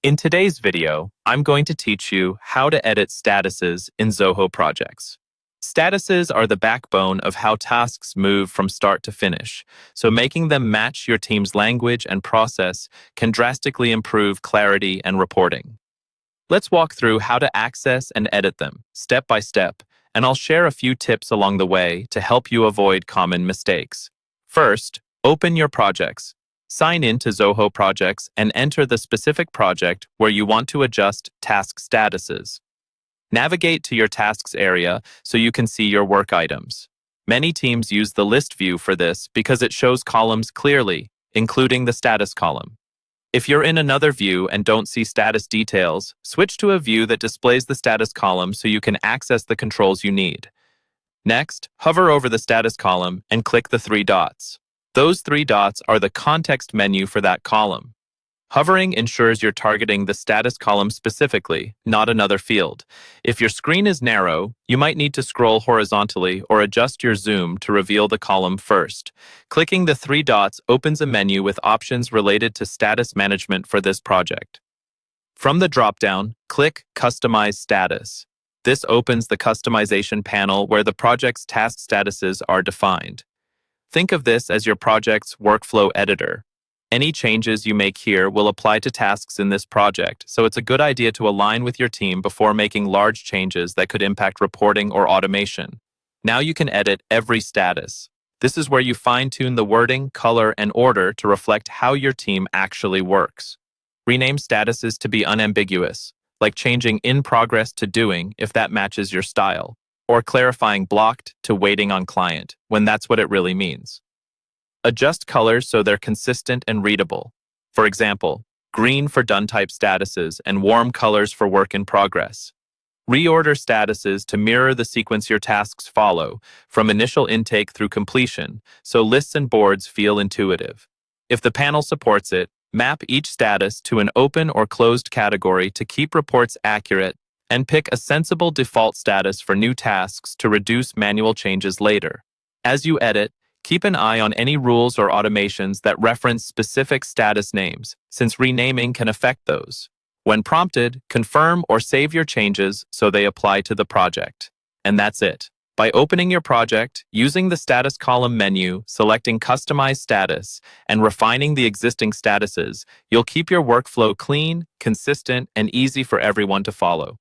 In today's video, I'm going to teach you how to edit statuses in Zoho projects. Statuses are the backbone of how tasks move from start to finish, so making them match your team's language and process can drastically improve clarity and reporting. Let's walk through how to access and edit them, step by step, and I'll share a few tips along the way to help you avoid common mistakes. First, open your projects. Sign in to Zoho projects and enter the specific project where you want to adjust task statuses. Navigate to your tasks area so you can see your work items. Many teams use the list view for this because it shows columns clearly, including the status column. If you're in another view and don't see status details, switch to a view that displays the status column so you can access the controls you need. Next, hover over the status column and click the three dots. Those three dots are the context menu for that column. Hovering ensures you're targeting the status column specifically, not another field. If your screen is narrow, you might need to scroll horizontally or adjust your zoom to reveal the column first. Clicking the three dots opens a menu with options related to status management for this project. From the dropdown, click Customize Status. This opens the customization panel where the project's task statuses are defined. Think of this as your project's workflow editor. Any changes you make here will apply to tasks in this project, so it's a good idea to align with your team before making large changes that could impact reporting or automation. Now you can edit every status. This is where you fine-tune the wording, color, and order to reflect how your team actually works. Rename statuses to be unambiguous, like changing in progress to doing if that matches your style, or clarifying blocked to waiting on client when that's what it really means. Adjust colors so they're consistent and readable. For example, green for done-type statuses and warm colors for work in progress. Reorder statuses to mirror the sequence your tasks follow, from initial intake through completion, so lists and boards feel intuitive. If the panel supports it, map each status to an open or closed category to keep reports accurate, and pick a sensible default status for new tasks to reduce manual changes later. As you edit, keep an eye on any rules or automations that reference specific status names, since renaming can affect those. When prompted, confirm or save your changes so they apply to the project. And that's it. By opening your project, using the status column menu, selecting Customize Status, and refining the existing statuses, you'll keep your workflow clean, consistent, and easy for everyone to follow.